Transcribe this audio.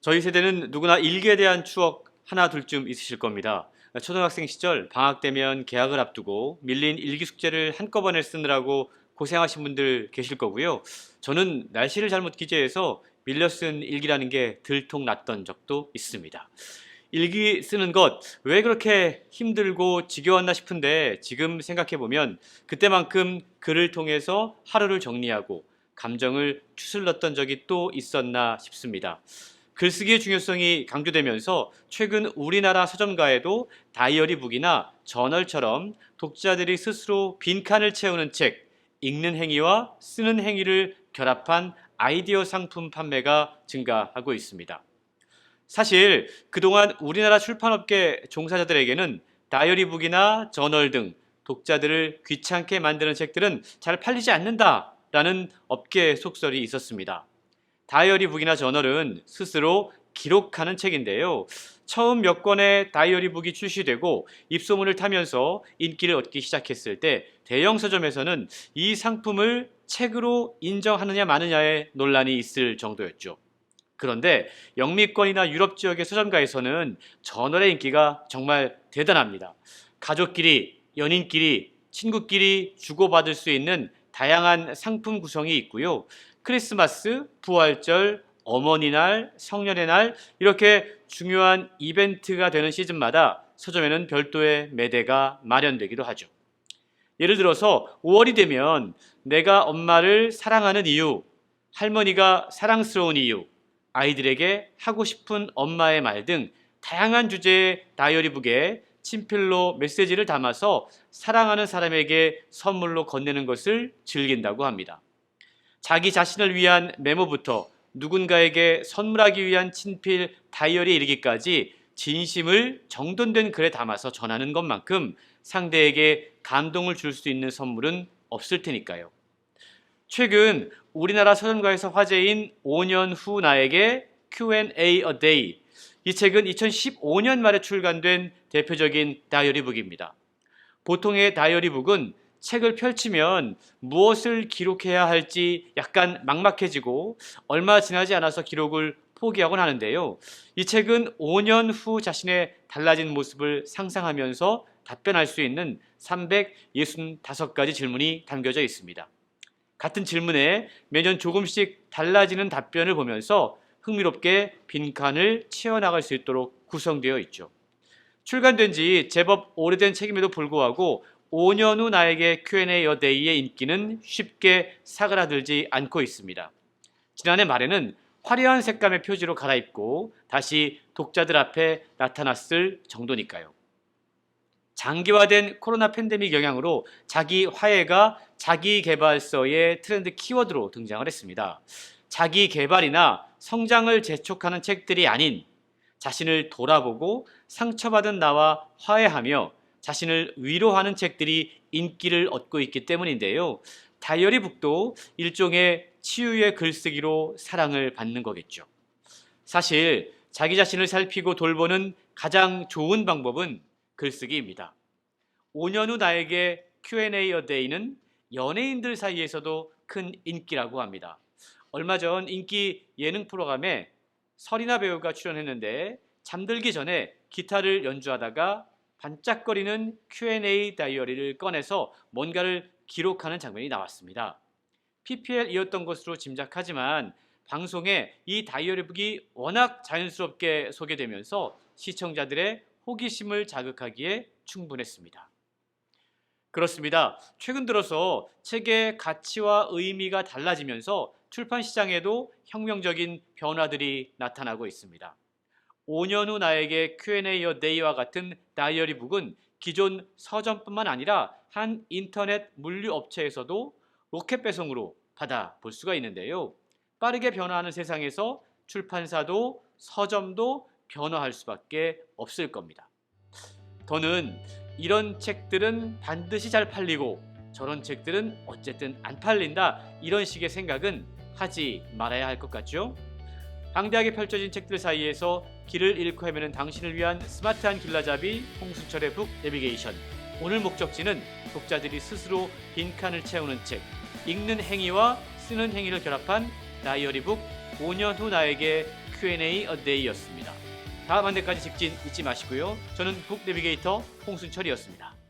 저희 세대는 누구나 일기에 대한 추억 하나 둘쯤 있으실 겁니다. 초등학생 시절 방학 되면 개학을 앞두고 밀린 일기 숙제를 한꺼번에 쓰느라고 고생하신 분들 계실 거고요. 저는 날씨를 잘못 기재해서 밀려 쓴 일기라는 게 들통났던 적도 있습니다. 일기 쓰는 것 왜 그렇게 힘들고 지겨웠나 싶은데 지금 생각해보면 그때만큼 글을 통해서 하루를 정리하고 감정을 추슬렀던 적이 또 있었나 싶습니다. 글쓰기의 중요성이 강조되면서 최근 우리나라 서점가에도 다이어리북이나 저널처럼 독자들이 스스로 빈칸을 채우는 책, 읽는 행위와 쓰는 행위를 결합한 아이디어 상품 판매가 증가하고 있습니다. 사실 그동안 우리나라 출판업계 종사자들에게는 다이어리북이나 저널 등 독자들을 귀찮게 만드는 책들은 잘 팔리지 않는다라는 업계 속설이 있었습니다. 다이어리북이나 저널은 스스로 기록하는 책인데요. 처음 몇 권의 다이어리북이 출시되고 입소문을 타면서 인기를 얻기 시작했을 때 대형 서점에서는 이 상품을 책으로 인정하느냐 마느냐의 논란이 있을 정도였죠. 그런데 영미권이나 유럽 지역의 서점가에서는 저널의 인기가 정말 대단합니다. 가족끼리, 연인끼리, 친구끼리 주고받을 수 있는 다양한 상품 구성이 있고요. 크리스마스, 부활절, 어머니날, 성년의 날 이렇게 중요한 이벤트가 되는 시즌마다 서점에는 별도의 매대가 마련되기도 하죠. 예를 들어서 5월이 되면 내가 엄마를 사랑하는 이유, 할머니가 사랑스러운 이유, 아이들에게 하고 싶은 엄마의 말 등 다양한 주제의 다이어리북에 친필로 메시지를 담아서 사랑하는 사람에게 선물로 건네는 것을 즐긴다고 합니다. 자기 자신을 위한 메모부터 누군가에게 선물하기 위한 친필 다이어리에 이르기까지 진심을 정돈된 글에 담아서 전하는 것만큼 상대에게 감동을 줄 수 있는 선물은 없을 테니까요. 최근 우리나라 서점가에서 화제인 5년 후 나에게 Q&A a day. 이 책은 2015년 말에 출간된 대표적인 다이어리북입니다. 보통의 다이어리북은 책을 펼치면 무엇을 기록해야 할지 약간 막막해지고 얼마 지나지 않아서 기록을 포기하곤 하는데요. 이 책은 5년 후 자신의 달라진 모습을 상상하면서 답변할 수 있는 365가지 질문이 담겨져 있습니다. 같은 질문에 매년 조금씩 달라지는 답변을 보면서 흥미롭게 빈칸을 채워나갈 수 있도록 구성되어 있죠. 출간된 지 제법 오래된 책임에도 불구하고 5년 후 나에게 Q&A a day의 인기는 쉽게 사그라들지 않고 있습니다. 지난해 말에는 화려한 색감의 표지로 갈아입고 다시 독자들 앞에 나타났을 정도니까요. 장기화된 코로나 팬데믹 영향으로 자기 화해가 자기 개발서의 트렌드 키워드로 등장을 했습니다. 자기 개발이나 성장을 재촉하는 책들이 아닌 자신을 돌아보고 상처받은 나와 화해하며 자신을 위로하는 책들이 인기를 얻고 있기 때문인데요. 다이어리북도 일종의 치유의 글쓰기로 사랑을 받는 거겠죠. 사실 자기 자신을 살피고 돌보는 가장 좋은 방법은 글쓰기입니다. 5년 후 나에게 Q&A a day는 연예인들 사이에서도 큰 인기라고 합니다. 얼마 전 인기 예능 프로그램에 설이나 배우가 출연했는데 잠들기 전에 기타를 연주하다가 반짝거리는 Q&A 다이어리를 꺼내서 뭔가를 기록하는 장면이 나왔습니다. PPL이었던 것으로 짐작하지만 방송에 이 다이어리북이 워낙 자연스럽게 소개되면서 시청자들의 호기심을 자극하기에 충분했습니다. 그렇습니다. 최근 들어서 책의 가치와 의미가 달라지면서 출판 시장에도 혁명적인 변화들이 나타나고 있습니다. 5년 후 나에게 Q&A a day와 같은 다이어리북은 기존 서점뿐만 아니라 한 인터넷 물류 업체에서도 로켓 배송으로 받아볼 수가 있는데요. 빠르게 변화하는 세상에서 출판사도 서점도 변화할 수밖에 없을 겁니다. 더는 이런 책들은 반드시 잘 팔리고 저런 책들은 어쨌든 안 팔린다 이런 식의 생각은 하지 말아야 할 것 같죠? 방대하게 펼쳐진 책들 사이에서 길을 잃고 헤매는 당신을 위한 스마트한 길라잡이 홍수철의 북 내비게이션. 오늘 목적지는 독자들이 스스로 빈칸을 채우는 책, 읽는 행위와 쓰는 행위를 결합한 다이어리북 5년 후 나에게 Q&A a day였습니다. 다음 한 대까지 직진 잊지 마시고요. 저는 북 내비게이터 홍순철이었습니다.